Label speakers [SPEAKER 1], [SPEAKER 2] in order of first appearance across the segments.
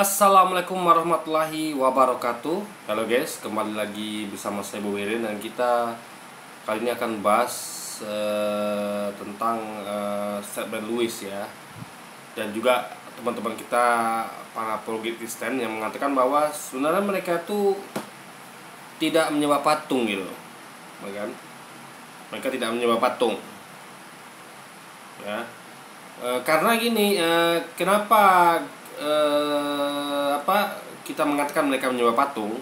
[SPEAKER 1] Assalamualaikum warahmatullahi wabarakatuh. Halo guys, kembali lagi bersama saya Bu Wirin dan kita kali ini akan bahas tentang Stephen Lewis ya. Dan juga teman-teman kita para apologet Kristen yang mengatakan bahwa sebenarnya mereka itu tidak menyembah patung gitu. Kan? Mereka tidak menyembah patung. Ya. Karena gini, kenapa kita mengatakan mereka menyembah patung?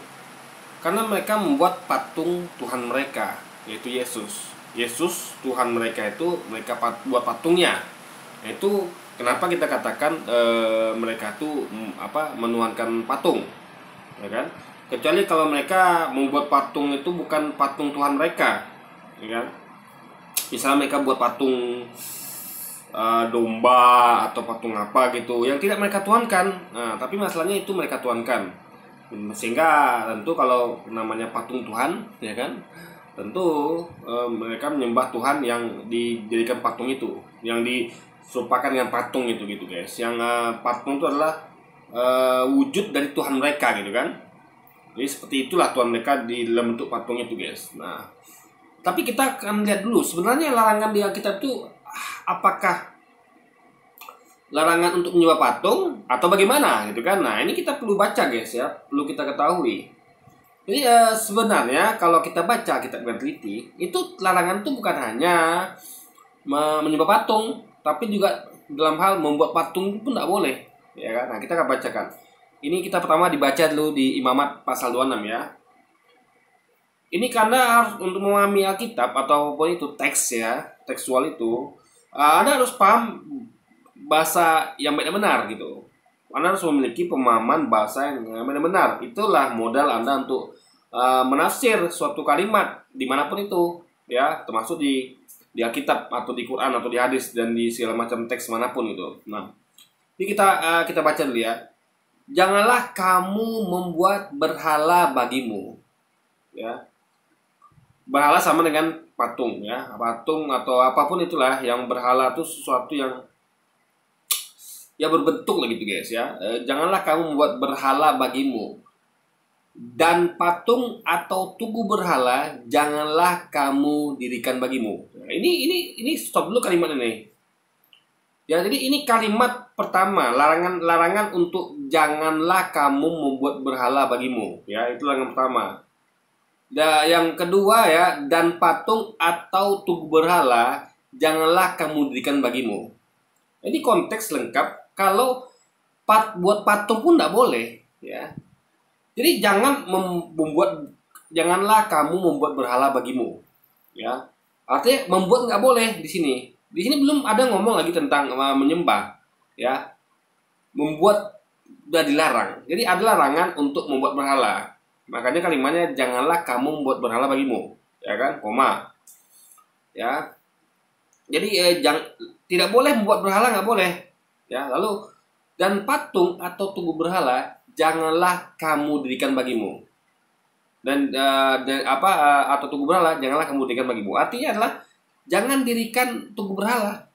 [SPEAKER 1] Karena mereka membuat patung Tuhan mereka, yaitu Yesus. Yesus Tuhan mereka itu mereka buat patungnya. Itu kenapa kita katakan mereka itu menuhankan patung, ya kan? Kecuali kalau mereka membuat patung itu bukan patung Tuhan mereka, ya kan? Misalnya mereka buat patung domba atau patung apa gitu yang tidak mereka tuhankan. Nah, tapi masalahnya itu mereka tuhankan. Sehingga tentu kalau namanya patung Tuhan, ya kan? Tentu mereka menyembah Tuhan yang dijadikan patung itu, yang diserupakan dengan patung itu gitu, guys. Yang patung itu adalah wujud dari Tuhan mereka gitu kan. Jadi seperti itulah Tuhan mereka di dalam bentuk patung itu, guys. Nah, tapi kita akan lihat dulu sebenarnya larangan di Alkitab itu apakah larangan untuk menyembah patung atau bagaimana gitu kan. Nah, ini kita perlu baca guys ya, perlu kita ketahui. Jadi sebenarnya kalau kita baca kitab yang teliti, itu larangan itu bukan hanya menyembah patung, tapi juga dalam hal membuat patung pun tidak boleh, ya kan. Nah, kita akan bacakan. Ini kita pertama dibaca dulu di Imamat pasal 26 ya. Ini karena harus untuk memahami Alkitab ataupun itu teks ya, tekstual itu, Anda harus paham bahasa yang benar-benar gitu. Anda harus memiliki pemahaman bahasa yang benar-benar. Itulah modal Anda untuk menafsir suatu kalimat dimanapun itu, ya, termasuk di Alkitab atau di Quran atau di hadis dan di segala macam teks manapun itu. Nah, ini kita baca dulu ya. Janganlah kamu membuat berhala bagimu, ya. Berhala sama dengan patung ya, patung atau apapun itulah yang berhala itu sesuatu yang ya berbentuk lah gitu guys ya. Janganlah kamu membuat berhala bagimu, dan patung atau tugu berhala janganlah kamu dirikan bagimu. Nah, ini stop dulu kalimat ini. Ya, jadi ini kalimat pertama, larangan untuk janganlah kamu membuat berhala bagimu. Ya, itu larangan pertama. Yang kedua ya, dan patung atau tugu berhala janganlah kamu dirikan bagimu. Ini konteks lengkap. Kalau buat patung pun tidak boleh ya. Jadi janganlah kamu membuat berhala bagimu ya. Artinya membuat nggak boleh di sini. Di sini belum ada ngomong lagi tentang menyembah ya. Membuat sudah dilarang. Jadi ada larangan untuk membuat berhala. Makanya kalimatnya janganlah kamu membuat berhala bagimu, ya kan? Koma. Ya. Jadi tidak boleh membuat berhala, nggak boleh. Ya, lalu dan patung atau tugu berhala janganlah kamu dirikan bagimu. Dan atau tugu berhala janganlah kamu dirikan bagimu. Artinya adalah jangan dirikan tugu berhala.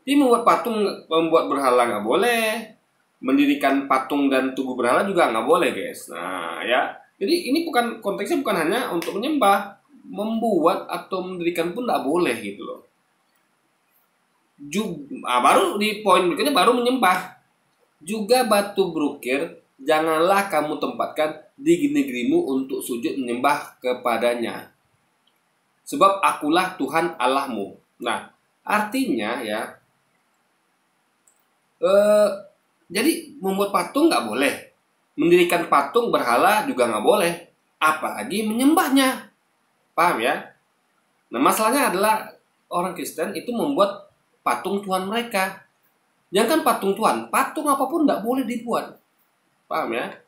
[SPEAKER 1] Jadi membuat berhala nggak boleh. Mendirikan patung dan tugu berhala juga nggak boleh guys. Nah ya, jadi ini konteksnya bukan hanya untuk menyembah, membuat atau mendirikan pun nggak boleh gitu loh. Baru di poin berikutnya baru menyembah. Juga batu berukir janganlah kamu tempatkan di negerimu untuk sujud menyembah kepadanya. Sebab akulah Tuhan Allahmu. Nah artinya ya. Jadi membuat patung nggak boleh, mendirikan patung berhala juga nggak boleh, apalagi menyembahnya, paham ya? Nah masalahnya adalah orang Kristen itu membuat patung Tuhan mereka. Jangan patung Tuhan, patung apapun nggak boleh dibuat, paham ya?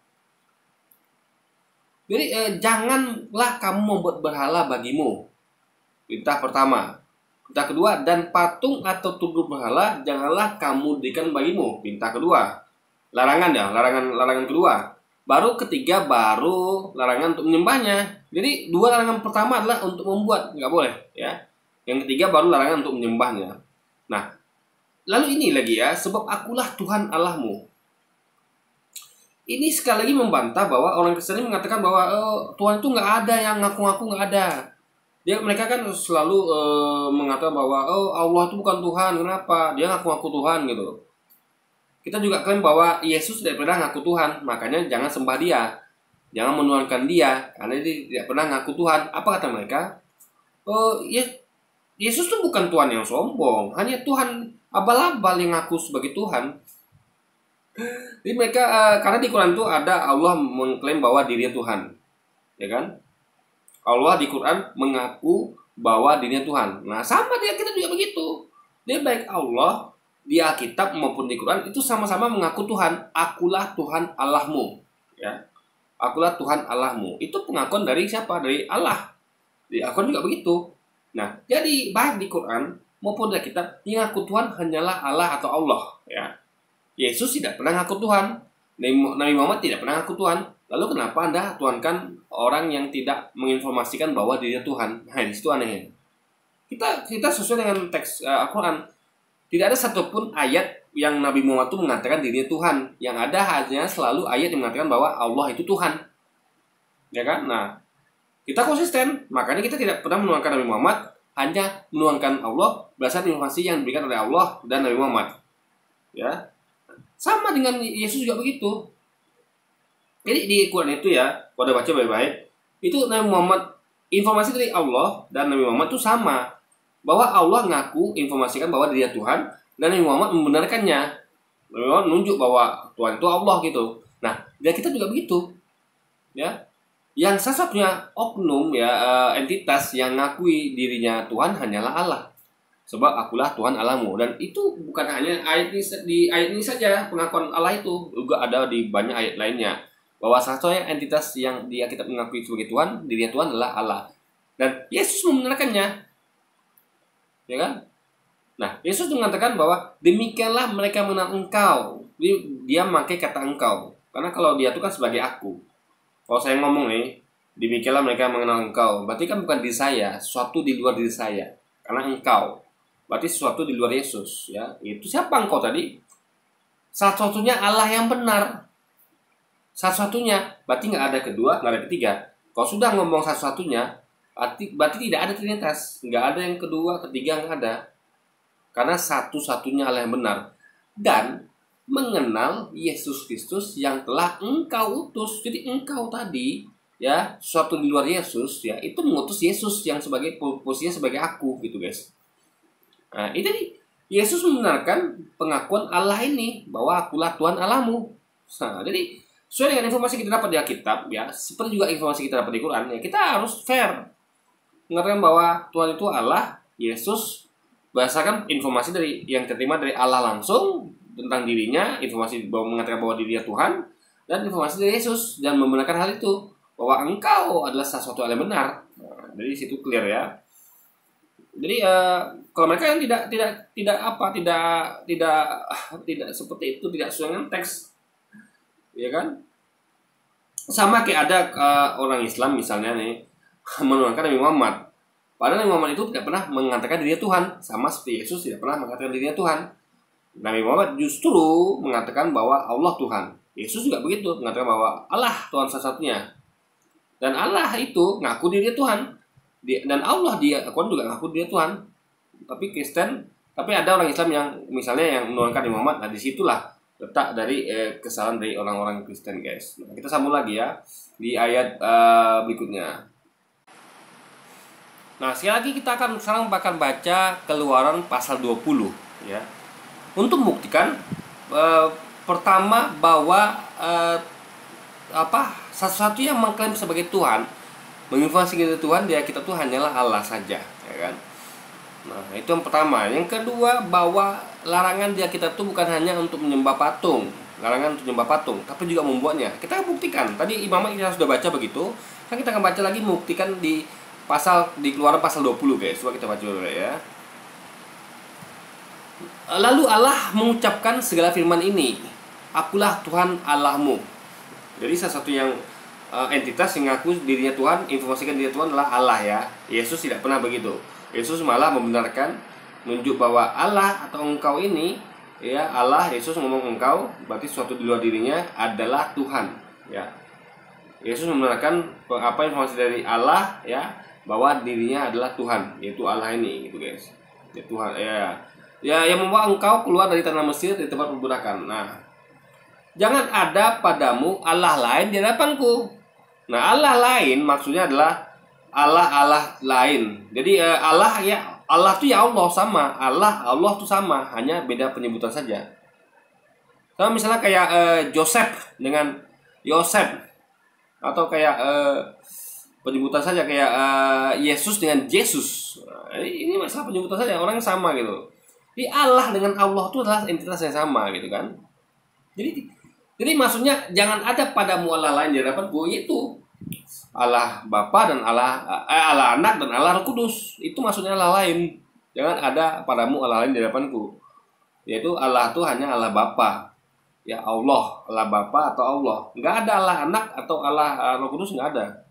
[SPEAKER 1] Jadi janganlah kamu membuat berhala bagimu. Perintah pertama. Perintah kedua, dan patung atau tugu berhala janganlah kamu dirikan bagimu. Perintah kedua. Larangan ya, larangan kedua. Baru ketiga baru larangan untuk menyembahnya. Jadi dua larangan pertama adalah untuk membuat, nggak boleh ya. Yang ketiga baru larangan untuk menyembahnya. Nah, lalu ini lagi ya, sebab akulah Tuhan Allahmu. ini sekali lagi membantah bahwa orang Kristen ini mengatakan bahwa Tuhan itu nggak ada, yang ngaku-ngaku nggak ada. Mereka kan selalu mengatakan bahwa Allah itu bukan Tuhan, kenapa? Dia ngaku-ngaku Tuhan gitu. Kita juga klaim bahwa Yesus tidak pernah ngaku Tuhan, makanya jangan sembah dia, jangan menuhankan dia, karena dia tidak pernah ngaku Tuhan. Apa kata mereka? Yesus itu bukan Tuhan yang sombong, hanya Tuhan abal-abal yang ngaku sebagai Tuhan. Jadi mereka karena di Quran itu ada Allah mengklaim bahwa dirinya Tuhan, ya kan? Allah di Quran mengaku bahwa dirinya Tuhan. Nah, sama kita juga begitu. Dia baik Allah di Alkitab maupun di Quran itu sama-sama mengaku Tuhan. Akulah Tuhan Allahmu, ya. Akulah Tuhan Allahmu. Itu pengakuan dari siapa? Dari Allah. Di Al-Quran juga begitu. Nah, jadi baik di Quran maupun di Alkitab yang ngaku Tuhan hanyalah Allah atau Allah, ya. Yesus tidak pernah ngaku Tuhan. Nabi Muhammad tidak pernah ngaku Tuhan. Lalu kenapa Anda tuhankan orang yang tidak menginformasikan bahwa dirinya Tuhan? Nah, di situ anehnya. Kita sesuai dengan teks Al-Quran. Tidak ada satupun ayat yang Nabi Muhammad itu mengatakan dirinya Tuhan. Yang ada hanya selalu ayat yang mengatakan bahwa Allah itu Tuhan. Ya kan? Nah, kita konsisten. Makanya kita tidak pernah menuhankan Nabi Muhammad, hanya menuhankan Allah berdasarkan informasi yang diberikan oleh Allah dan Nabi Muhammad. Ya. Sama dengan Yesus juga begitu. Jadi di Quran itu ya, kalau baca baik-baik, itu Nabi Muhammad, informasi dari Allah dan Nabi Muhammad itu sama. Bahwa Allah ngaku informasikan bahwa dia Tuhan, dan Nabi Muhammad membenarkannya. Nabi Muhammad menunjuk bahwa Tuhan itu Allah gitu. Nah, dan kita juga begitu. Ya. Yang satu-satunya oknum ya entitas yang ngakui dirinya Tuhan hanyalah Allah. Sebab akulah Tuhan Allahmu. Dan itu bukan hanya di ayat ini saja pengakuan Allah itu, juga ada di banyak ayat lainnya. Bahwa satu-satunya entitas yang dia kita mengakui sebagai Tuhan, dirinya Tuhan adalah Allah. Dan Yesus membenarkannya. Ya kan? Nah, Yesus mengatakan bahwa demikianlah mereka mengenal engkau. Dia memakai kata engkau. Karena kalau dia itu kan sebagai aku. Kalau saya ngomong nih, demikianlah mereka mengenal engkau. Berarti kan bukan diri saya, sesuatu di luar diri saya. Karena engkau. Berarti sesuatu di luar Yesus. Ya, itu siapa engkau tadi? Satu-satunya Allah yang benar. Satu-satunya, berarti nggak ada kedua, nggak ada ketiga. Kalau sudah ngomong satu-satunya, berarti tidak ada trinitas. Nggak ada yang kedua, ketiga, nggak ada. Karena satu-satunya Allah yang benar. Dan mengenal Yesus Kristus yang telah engkau utus. Jadi engkau tadi, ya, sesuatu di luar Yesus, ya, itu mengutus Yesus yang sebagai posisinya sebagai aku, gitu guys. Nah, itu Yesus membenarkan pengakuan Allah ini, bahwa akulah Tuhan Allahmu. Nah, jadi sesuai dengan informasi kita dapat di Alkitab, ya, seperti juga informasi kita dapat di Quran, ya, kita harus fair mengatakan bahwa Tuhan itu Allah, Yesus berdasarkan informasi dari yang terima dari Allah langsung tentang dirinya, informasi bahwa mengatakan bahwa dirinya Tuhan, dan informasi dari Yesus dan membenarkan hal itu bahwa engkau adalah sesuatu yang benar. Nah, dari situ clear ya. Jadi kalau mereka yang tidak seperti itu, tidak sesuai dengan teks, ya kan? Sama kayak ada orang Islam misalnya nih menuhankan Nabi Muhammad. Padahal Nabi Muhammad itu tidak pernah mengatakan dirinya Tuhan, sama seperti Yesus tidak pernah mengatakan dirinya Tuhan. Nabi Muhammad justru mengatakan bahwa Allah Tuhan. Yesus juga begitu, mengatakan bahwa Allah Tuhan satu-satunya. Dan Allah itu ngaku dirinya Tuhan. Dan Allah Quran juga ngaku dirinya Tuhan. Tapi ada orang Islam yang misalnya yang menuhankan Nabi Muhammad. Nah, disitulah letak dari kesalahan dari orang-orang Kristen, guys. Nah, kita sambung lagi ya di ayat berikutnya. Nah, sekali lagi kita akan sekarang bakal baca Keluaran pasal 20 ya. Untuk membuktikan pertama bahwa satu-satu yang mengklaim sebagai Tuhan, menginformasikan Tuhan dia kita tuh hanyalah Allah saja, ya kan? Nah, itu yang pertama. Yang kedua, bahwa larangan dia kita tuh bukan hanya untuk menyembah patung, larangan untuk menyembah patung, tapi juga membuatnya. Kita buktikan. Tadi Imam kita sudah baca begitu. Kan kita akan baca lagi membuktikan di Keluaran pasal 20, guys. Coba kita baca dulu ya. Lalu Allah mengucapkan segala firman ini, akulah Tuhan Allahmu. Jadi salah satu yang entitas yang ngaku dirinya Tuhan, informasikan dirinya Tuhan adalah Allah ya. Yesus tidak pernah begitu. Yesus malah membenarkan, menunjuk bahwa Allah atau engkau ini ya Allah, Yesus ngomong engkau, berarti suatu di luar dirinya adalah Tuhan, ya. Yesus membenarkan apa informasi dari Allah, ya, bahwa dirinya adalah Tuhan, yaitu Allah ini, gitu guys. Ya Tuhan, ya yang membawa engkau keluar dari tanah Mesir, dari tempat perbudakan. Nah, jangan ada padamu Allah lain di hadapanku. Nah, Allah lain maksudnya adalah Allah lain. Jadi Allah, ya Allah tuh ya Allah sama, Allah tuh sama, hanya beda penyebutan saja. Sama misalnya kayak Joseph dengan Yosef, atau kayak penyebutan saja kayak Yesus dengan Yesus. Nah, ini masalah penyebutan saja, orang sama gitu. Jadi Allah dengan Allah itu adalah entitas yang sama gitu kan. Jadi maksudnya jangan ada padamu Allah lain di hadapanku, itu Allah Bapa dan Allah Anak dan Allah Roh Kudus. Itu maksudnya Allah lain. Jangan ada padamu Allah lain di hadapanku. Yaitu Allah itu hanya Allah Bapa. Ya Allah Bapa atau Allah. Nggak ada Allah Anak atau Allah Roh Kudus, nggak ada.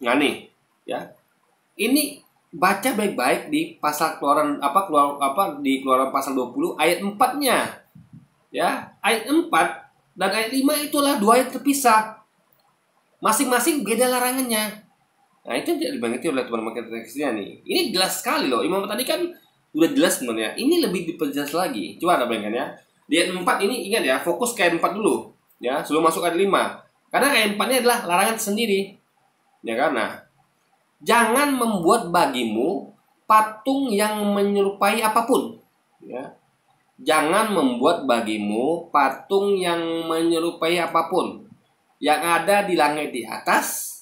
[SPEAKER 1] Nah nih, ya. Ini baca baik-baik di pasal di Keluaran pasal 20 ayat 4-nya. Ya, ayat 4 dan ayat 5 itulah dua ayat terpisah. Masing-masing beda larangannya. Nah, itu tidak dimengerti oleh teman-teman teksnya nih. Ini jelas sekali loh. Imam tadi kan udah jelas sebenarnya. Ini lebih diperjelas lagi. Coba ada bayangkan ya. Di ayat 4 ini ingat ya, fokus ke ayat 4 dulu. Ya, sebelum masuk ayat 5. Karena ayat 4-nya adalah larangan sendiri. Ya kan? Nah, jangan membuat bagimu patung yang menyerupai apapun. Ya. Jangan membuat bagimu patung yang menyerupai apapun, yang ada di langit di atas,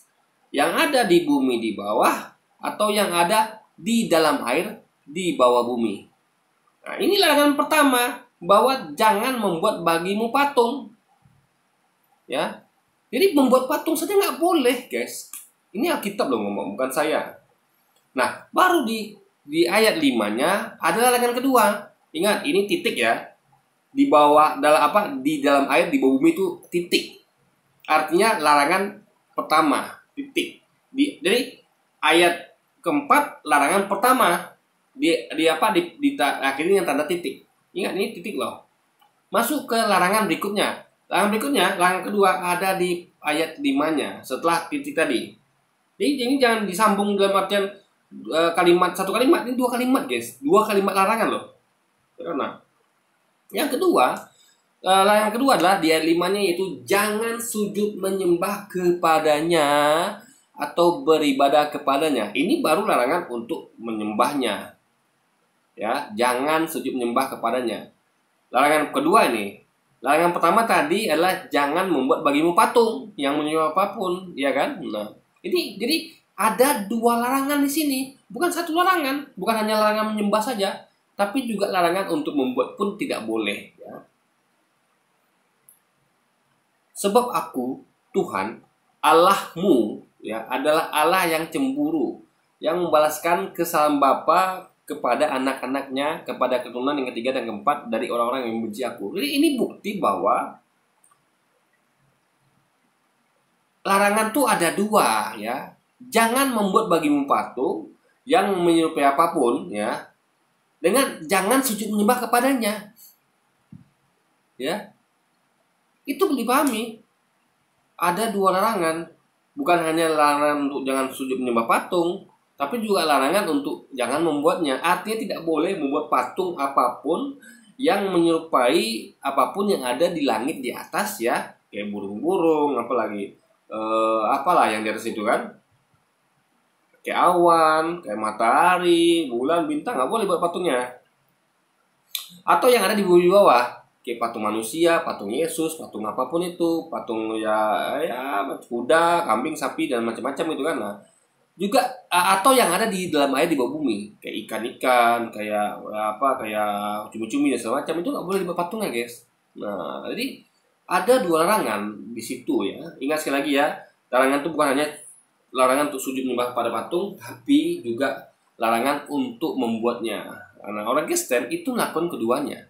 [SPEAKER 1] yang ada di bumi di bawah, atau yang ada di dalam air di bawah bumi. Nah, ini larangan pertama, bahwa jangan membuat bagimu patung. Ya, jadi membuat patung saja nggak boleh, guys. Ini Alkitab loh ngomong, bukan saya. Nah, baru di ayat 5-nya ada larangan kedua. Ingat, ini titik ya. Di bawah di dalam air di bawah bumi itu titik. Artinya larangan pertama, titik. Jadi ayat keempat larangan pertama di akhirnya yang tanda titik. Ingat, ini titik loh. Masuk ke larangan berikutnya. Larangan kedua ada di ayat 5-nya setelah titik tadi. Jadi ini jangan disambung dalam artian satu kalimat, ini dua kalimat guys, dua kalimat larangan loh. Karena yang kedua, larangan kedua adalah di ayat 5-nya, yaitu jangan sujud menyembah kepadanya atau beribadah kepadanya. Ini baru larangan untuk menyembahnya. Ya, jangan sujud menyembah kepadanya. Larangan kedua ini. Larangan pertama tadi adalah jangan membuat bagimu patung yang menyembah apapun, ya kan? Nah, ini jadi ada dua larangan di sini, bukan satu larangan, bukan hanya larangan menyembah saja, tapi juga larangan untuk membuat pun tidak boleh. Ya. Sebab aku, Tuhan, Allahmu, ya, adalah Allah yang cemburu, yang membalaskan kesalahan bapa kepada anak-anaknya, kepada keturunan yang ketiga dan keempat dari orang-orang yang membenci aku. Jadi ini bukti bahwa larangan tuh ada dua, ya. Jangan membuat bagimu patung yang menyerupai apapun, ya. Dengan jangan sujud menyembah kepadanya. Ya. Itu dipahami. Ada dua larangan. Bukan hanya larangan untuk jangan sujud menyembah patung, tapi juga larangan untuk jangan membuatnya. Artinya tidak boleh membuat patung apapun yang menyerupai apapun yang ada di langit di atas, ya. Kayak burung-burung, apalagi apalah yang di atas itu kan. Kayak awan, kayak matahari, bulan, bintang, nggak boleh buat patungnya. Atau yang ada di bawah, kayak patung manusia, patung Yesus, patung apapun itu, patung ya kuda, kambing, sapi dan macam-macam itu kan. Nah, juga atau yang ada di dalam air di bawah bumi, kayak ikan-ikan, kayak cumi-cumi dan segala macam, itu nggak boleh dibuat patungnya, guys. Nah, jadi ada dua larangan di situ, ya. Ingat sekali lagi ya, larangan itu bukan hanya larangan untuk sujud menyembah pada patung, tapi juga larangan untuk membuatnya. Nah, orang Kristen itu melakukan keduanya.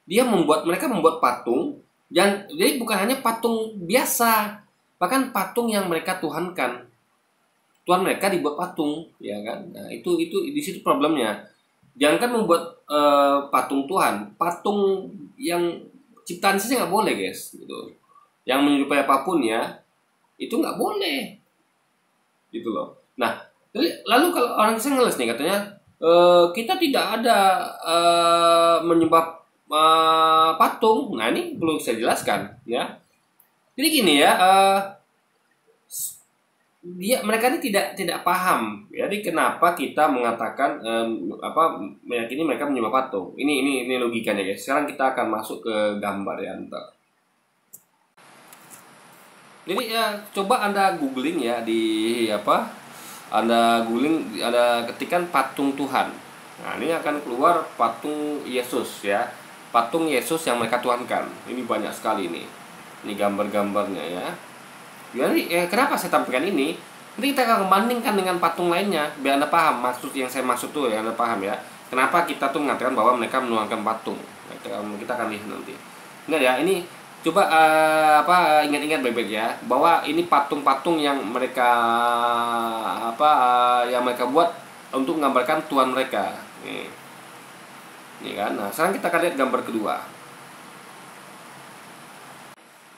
[SPEAKER 1] Mereka membuat patung, dan jadi bukan hanya patung biasa, bahkan patung yang mereka tuhankan. Tuhan mereka dibuat patung, ya kan? Nah, itu di situ problemnya. Jangankan membuat patung Tuhan, patung yang ciptaan saja nggak boleh guys, gitu. Yang menyerupai apapun ya, itu nggak boleh, gitu loh. Nah, lalu kalau orang Kristen ngeles nih katanya, kita tidak ada menyembah patung. Nah ini perlu saya jelaskan ya. Jadi gini ya, mereka ini tidak paham. Jadi kenapa kita mengatakan meyakini mereka menyembah patung? Ini logikanya guys. Sekarang kita akan masuk ke gambar ya ntar. Jadi ya coba Anda googling ya di Anda googling, Anda ketikkan patung Tuhan. Nah, ini akan keluar patung Yesus ya. Patung Yesus yang mereka tuhankan. Ini banyak sekali nih. Ini gambar-gambarnya ya. Jadi kenapa saya tampilkan ini? Nanti kita akan membandingkan dengan patung lainnya biar Anda paham maksud yang saya maksud tuh ya, Anda paham ya. Kenapa kita tuh mengatakan bahwa mereka menuangkan patung. Nah, kita akan lihat nanti. Ingat ya, ini coba ingat-ingat baik-baik ya bahwa ini patung-patung yang mereka yang mereka buat untuk menggambarkan Tuhan mereka. Nih kan. Nah, sekarang kita akan lihat gambar kedua.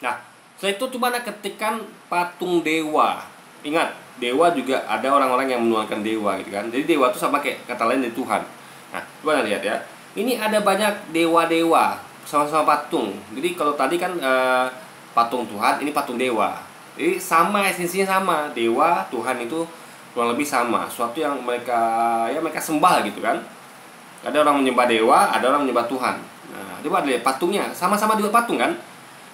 [SPEAKER 1] Nah, setelah itu coba Anda ketikkan patung dewa. Ingat, dewa juga ada orang-orang yang menuangkan dewa gitu kan. Jadi dewa itu sama kayak kata lain dari Tuhan. Nah, coba Anda lihat ya. Ini ada banyak dewa-dewa sama-sama patung. Jadi kalau tadi kan patung Tuhan, ini patung dewa. Jadi sama, esensinya sama. Dewa, Tuhan itu kurang lebih sama. Suatu yang mereka sembah gitu kan. Ada orang menyembah dewa, ada orang menyembah Tuhan. Nah, coba lihat patungnya, sama-sama juga patung kan.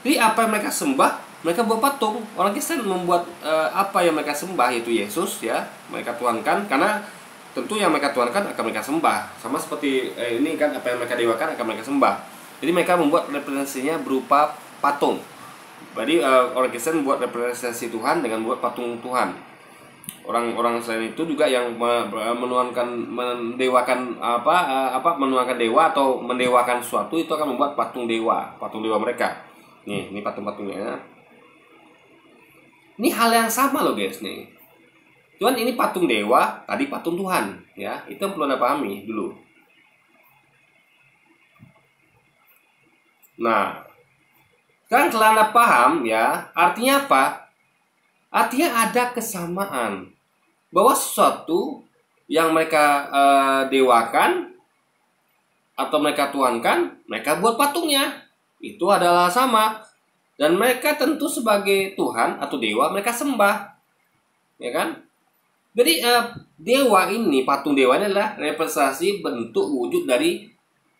[SPEAKER 1] Jadi apa yang mereka sembah, mereka buat patung. Orang Kristen membuat apa yang mereka sembah, yaitu Yesus ya, mereka tuhankan. Karena tentu yang mereka tuhankan akan mereka sembah. Sama seperti ini kan, apa yang mereka dewakan akan mereka sembah. Jadi mereka membuat representasinya berupa patung. Jadi orang Kristen membuat representasi Tuhan dengan membuat patung Tuhan. Orang-orang selain itu juga yang mendewakan menuangkan dewa atau mendewakan sesuatu, itu akan membuat patung dewa mereka. Ini patung-patungnya. Ini hal yang sama loh guys nih. Cuman ini patung dewa, tadi patung Tuhan ya. Itu yang perlu Anda pahami dulu. Nah, sekarang setelah Anda paham ya, artinya apa? Artinya ada kesamaan bahwa sesuatu yang mereka dewakan atau mereka tuhankan, mereka buat patungnya. Itu adalah sama. Dan mereka tentu sebagai Tuhan atau dewa mereka sembah. Ya kan? Jadi dewa ini, patung dewa ini adalah representasi bentuk wujud dari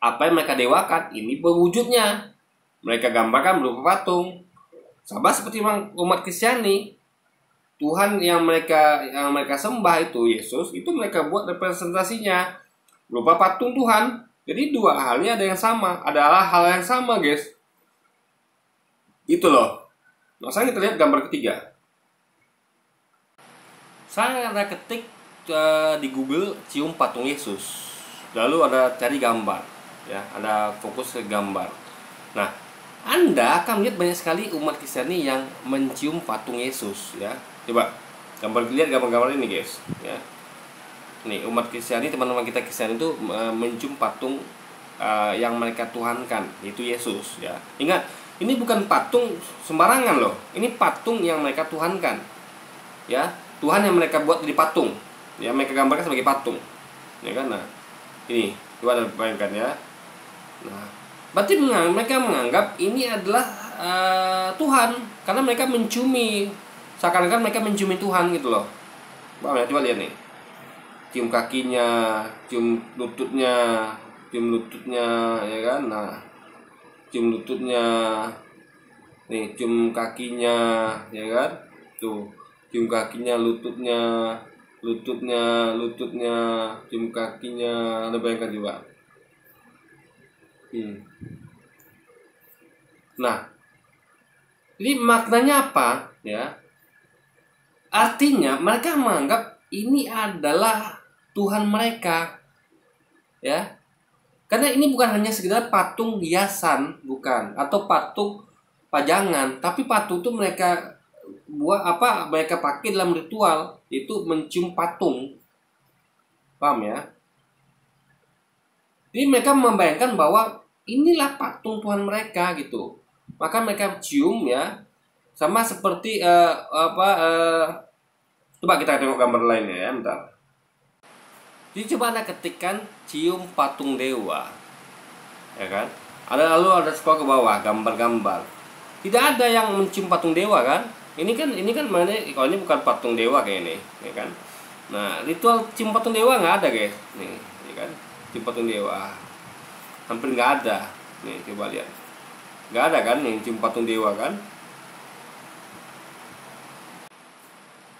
[SPEAKER 1] apa yang mereka dewakan. Ini berwujudnya. Mereka gambarkan berupa patung. Sama seperti umat Kristiani. Tuhan yang mereka sembah itu Yesus, itu mereka buat representasinya berupa patung Tuhan. Jadi dua halnya ada yang sama, adalah hal yang sama guys. Itu loh. Nah, sekarang kita lihat gambar ketiga. Saya akan ketik di Google cium patung Yesus. Lalu Anda cari gambar, ya. Anda fokus ke gambar. Nah, Anda akan melihat banyak sekali umat Kristiani yang mencium patung Yesus, ya. Coba lihat gambar-gambar ini guys, ya. Nih umat Kristiani, teman-teman kita Kristiani itu mencium patung yang mereka tuhankan, yaitu Yesus, ya. Ingat, ini bukan patung sembarangan loh. Ini patung yang mereka tuhankan, ya. Tuhan yang mereka buat jadi patung, ya, mereka gambarkan sebagai patung, ya kan. Nah, ini coba Anda bayangkan ya. Nah, berarti mereka menganggap ini adalah Tuhan karena mereka menciumi. Seakan-akan mereka menciumi Tuhan gitu loh. Paham ya? Coba lihat nih. Cium kakinya, cium lututnya, ya kan? Nah, cium lututnya. Nih, cium kakinya, ya kan? Tuh, cium kakinya, lututnya, cium kakinya. Anda bayangkan juga. Nah, ini maknanya apa? Ya. Artinya mereka menganggap ini adalah Tuhan mereka, ya. Karena ini bukan hanya sekedar patung hiasan, bukan, atau patung pajangan, tapi patung itu mereka mereka pakai dalam ritual, itu mencium patung. Paham ya? Jadi mereka membayangkan bahwa inilah patung Tuhan mereka gitu. Maka mereka cium ya, sama seperti coba kita tengok gambar lainnya ya, bentar. Jadi coba Anda ketikkan cium patung dewa, ya kan? Lalu ada scroll ke bawah gambar-gambar. Tidak ada yang mencium patung dewa kan? Ini kan mana? Kalau ini bukan patung dewa kayak ini, ya kan? Nah, ritual cium patung dewa nggak ada guys, nih, ya kan? Cium patung dewa hampir nggak ada. Nih coba lihat, nggak ada kan yang cium patung dewa kan?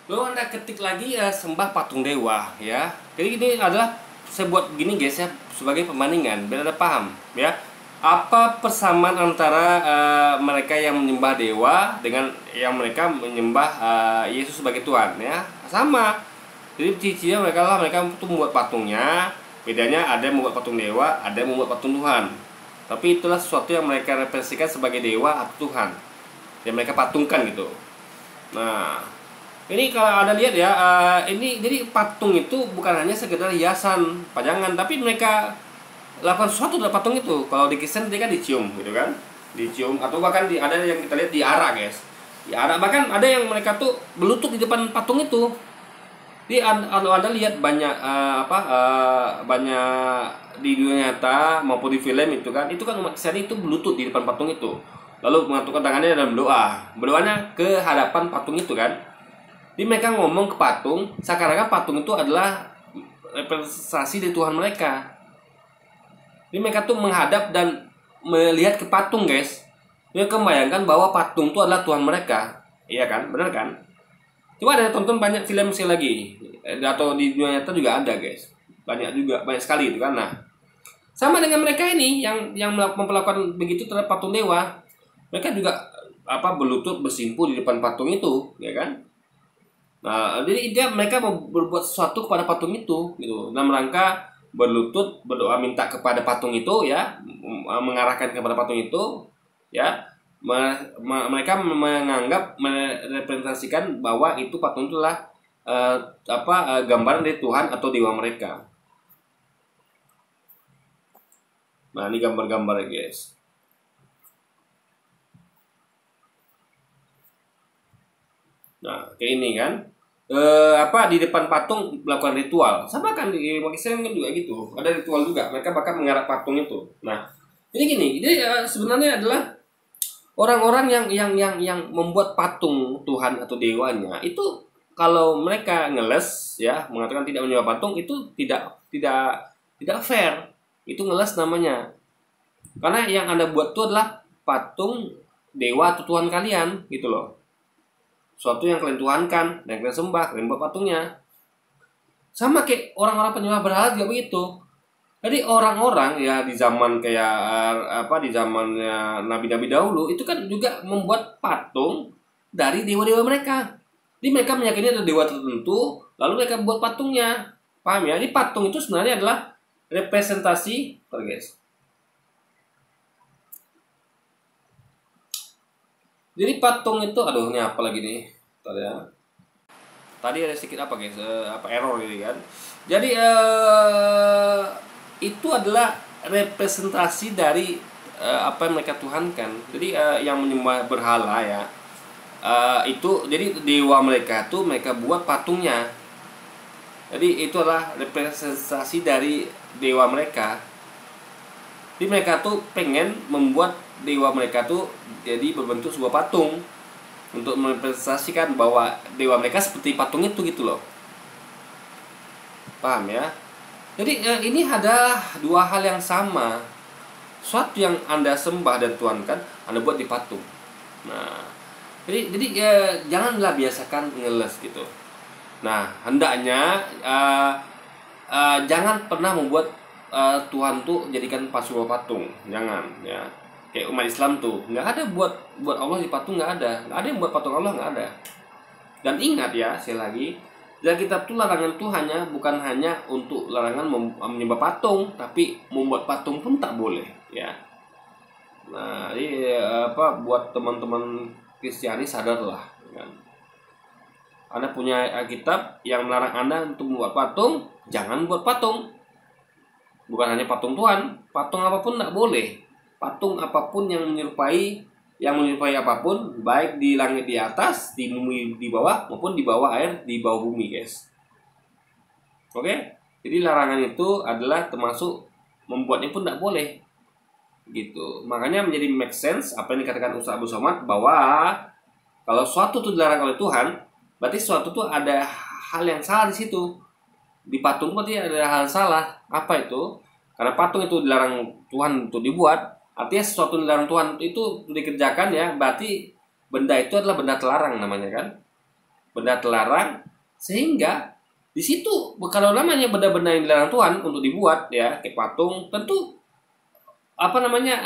[SPEAKER 1] Lalu Anda ketik lagi sembah patung dewa ya. Jadi ini adalah saya buat gini guys ya, sebagai perbandingan biar Anda paham ya. Apa persamaan antara mereka yang menyembah dewa dengan yang mereka menyembah Yesus sebagai Tuhan ya? Sama. Jadi ciri-cirinya mereka itu membuat patungnya. Bedanya ada yang membuat patung dewa, ada yang membuat patung Tuhan. Tapi itulah sesuatu yang mereka representasikan sebagai dewa atau Tuhan yang mereka patungkan gitu. Nah, ini kalau Anda lihat ya, ini jadi patung itu bukan hanya sekedar hiasan, pajangan, tapi mereka lakukan sesuatu dari patung itu. Kalau di Kristen dia kan dicium gitu kan, dicium atau bahkan ada yang kita lihat diarak guys, diarak, bahkan ada yang mereka tuh berlutut di depan patung itu. Jadi Anda lihat banyak banyak di dunia nyata maupun di film itu kan umat Kristen itu berlutut di depan patung itu, lalu mengatukan tangannya dalam berdoanya ke hadapan patung itu kan. Jadi mereka ngomong ke patung, seakan-akan patung itu adalah representasi dari Tuhan mereka. Jadi mereka tuh menghadap dan melihat ke patung guys. Mereka membayangkan bahwa patung itu adalah Tuhan mereka. Iya kan? Benar kan? Coba ada tonton banyak film sekali lagi. Atau di dunia nyata juga ada guys. Banyak juga, banyak sekali itu kan. Nah, sama dengan mereka ini yang memperlakukan begitu terhadap patung dewa. Mereka juga berlutut bersimpu di depan patung itu, ya kan? Nah, jadi mereka mau berbuat sesuatu kepada patung itu, gitu. Dalam rangka berlutut, berdoa minta kepada patung itu, ya, mengarahkan kepada patung itu, ya. Mereka menganggap, merepresentasikan bahwa itu patung itulah gambaran dari Tuhan atau dewa mereka. Nah, ini gambar-gambar ya, guys. Nah, kayak ini kan. Di depan patung melakukan ritual, sama kan di Pakistan kan juga gitu, ada ritual juga, mereka bahkan mengarah patung itu. Nah, ini gini, jadi sebenarnya adalah orang-orang yang membuat patung Tuhan atau dewanya itu, kalau mereka ngeles ya, mengatakan tidak menyembah patung, itu tidak fair, itu ngeles namanya, karena yang Anda buat itu adalah patung dewa atau Tuhan kalian gitu loh. Suatu yang kalian tuhankan dan kalian sembah, kalian buat patungnya. Sama kayak orang-orang penyembah berhala juga begitu. Jadi orang-orang ya di zaman di zamannya nabi-nabi dahulu itu kan juga membuat patung dari dewa-dewa mereka. Jadi mereka meyakini ada dewa tertentu, lalu mereka buat patungnya. Paham ya? Jadi patung itu sebenarnya adalah representasi, guys. Jadi patung itu, aduh ini apa lagi nih? Tadi ada sedikit guys? Error gitu kan. Jadi itu adalah representasi dari apa yang mereka tuhankan. Jadi yang menyembah berhala ya, itu jadi dewa mereka tuh mereka buat patungnya. Jadi itu adalah representasi dari dewa mereka. Jadi mereka tuh pengen membuat dewa mereka tuh jadi berbentuk sebuah patung untuk merepresentasikan bahwa dewa mereka seperti patung itu gitu loh. Paham ya? Jadi ini ada dua hal yang sama. Suatu yang Anda sembah dan tuhankan, Anda buat di patung. Nah, jadi janganlah biasakan ngeles gitu. Nah, hendaknya jangan pernah membuat Tuhan tuh jadikan sebuah patung, jangan ya. Kayak umat Islam tuh nggak ada buat Allah di patung, nggak ada yang buat patung Allah, nggak ada. Dan ingat ya, sekali lagi, dalam kitab tuh larangan tuh bukan hanya untuk larangan menyembah patung, tapi membuat patung pun tak boleh ya. Nah, jadi buat teman-teman Kristiani sadarlah kan. Anda punya Alkitab yang melarang Anda untuk membuat patung, jangan buat patung. Bukan hanya patung Tuhan, patung apapun tidak boleh. Patung apapun yang menyerupai apapun, baik di langit di atas, di bumi di bawah, maupun di bawah air, di bawah bumi, guys. Oke, jadi larangan itu adalah termasuk membuatnya pun tidak boleh, gitu. Makanya menjadi make sense apa yang dikatakan Ustaz Abu Somad, bahwa kalau suatu itu dilarang oleh Tuhan, berarti suatu itu ada hal yang salah di situ. Di patung berarti ada hal salah. Apa itu? Karena patung itu dilarang Tuhan untuk dibuat, artinya sesuatu yang dilarang Tuhan itu dikerjakan, ya, berarti benda itu adalah benda terlarang namanya, kan? Benda terlarang, sehingga di situ kalau namanya benda-benda yang dilarang Tuhan untuk dibuat, ya, kayak patung, tentu apa namanya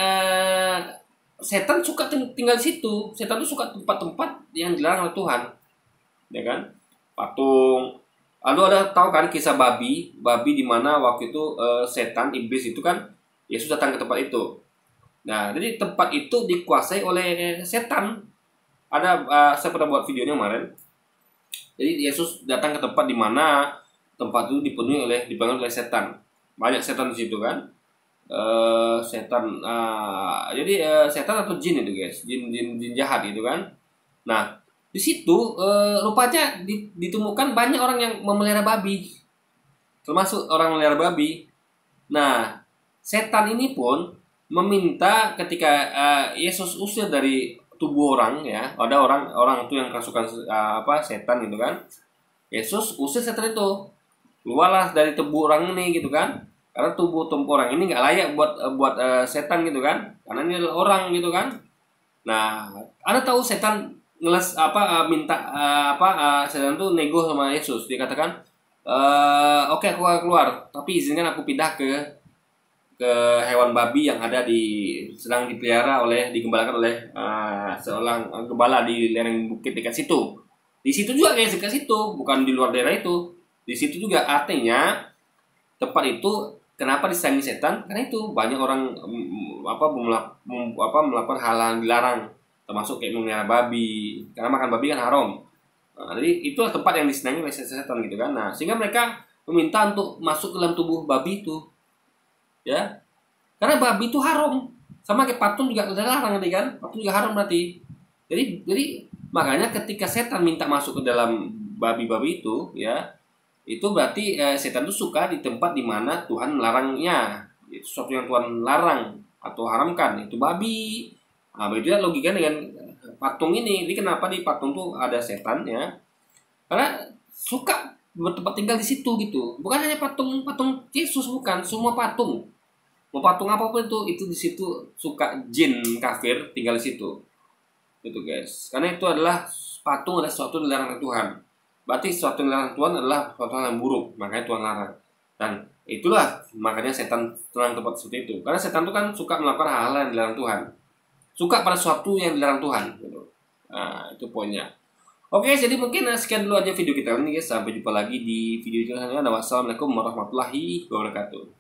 [SPEAKER 1] setan suka tinggal di situ. Setan itu suka tempat-tempat yang dilarang oleh Tuhan, ya kan? Patung. Lalu ada tahu kan kisah babi di mana waktu itu setan iblis itu kan Yesus datang ke tempat itu. Nah, jadi tempat itu dikuasai oleh setan. Ada saya pernah buat videonya kemarin. Jadi Yesus datang ke tempat di mana tempat itu dipenuhi oleh setan. Banyak setan di situ kan. Setan atau jin itu, guys. Jin jahat itu kan. Nah, di situ rupanya ditemukan banyak orang yang memelihara babi. Termasuk orang memelihara babi. Nah, setan ini pun meminta ketika Yesus usir dari tubuh orang, ya, ada orang itu yang kerasukan setan gitu kan. Yesus usir setan itu, keluarlah dari tubuh orang ini gitu kan, karena tubuh orang ini nggak layak buat setan gitu kan, karena ini adalah orang gitu kan. Nah, Anda tahu setan setan itu nego sama Yesus. Dia katakan, oke, aku akan keluar, tapi izinkan aku pindah ke hewan babi yang sedang digembalakan oleh seorang gembala di lereng bukit dekat situ. Di situ juga, guys, dekat situ, bukan di luar daerah itu. Di situ juga, artinya tempat itu kenapa disaingi setan? Karena itu banyak orang melakukan hal-hal yang dilarang, termasuk kayak memelihara babi, karena makan babi kan haram. Nah, jadi itu tempat yang disenangi oleh setan gitu kan. Nah, sehingga mereka meminta untuk masuk ke dalam tubuh babi itu, ya, karena babi itu haram. Sama kayak patung juga dilarang nanti kan, patung juga haram berarti. Jadi makanya ketika setan minta masuk ke dalam babi-babi itu, ya, itu berarti setan itu suka di tempat di mana Tuhan melarangnya. Itu sesuatu yang Tuhan larang atau haramkan, itu babi. Nah, begitu logika dengan patung ini. Jadi kenapa di patung tuh ada setan, ya? Karena suka bertempat tinggal di situ gitu. Bukan hanya patung Yesus, bukan, semua patung. Mau patung apapun itu di situ suka jin kafir tinggal di situ. Gitu, guys. Karena itu adalah patung adalah sesuatu yang dilarang Tuhan. Berarti sesuatu yang dilarang Tuhan adalah sesuatu yang buruk, makanya Tuhan larang. Dan itulah makanya setan tenang tempat seperti itu. Karena setan itu kan suka melakukan hal-hal yang dilarang Tuhan. Suka pada sesuatu yang dilarang Tuhan gitu. Nah, itu poinnya. Oke, jadi mungkin sekian dulu aja video kita ini, guys. Sampai jumpa lagi di video selanjutnya. Wassalamualaikum warahmatullahi wabarakatuh.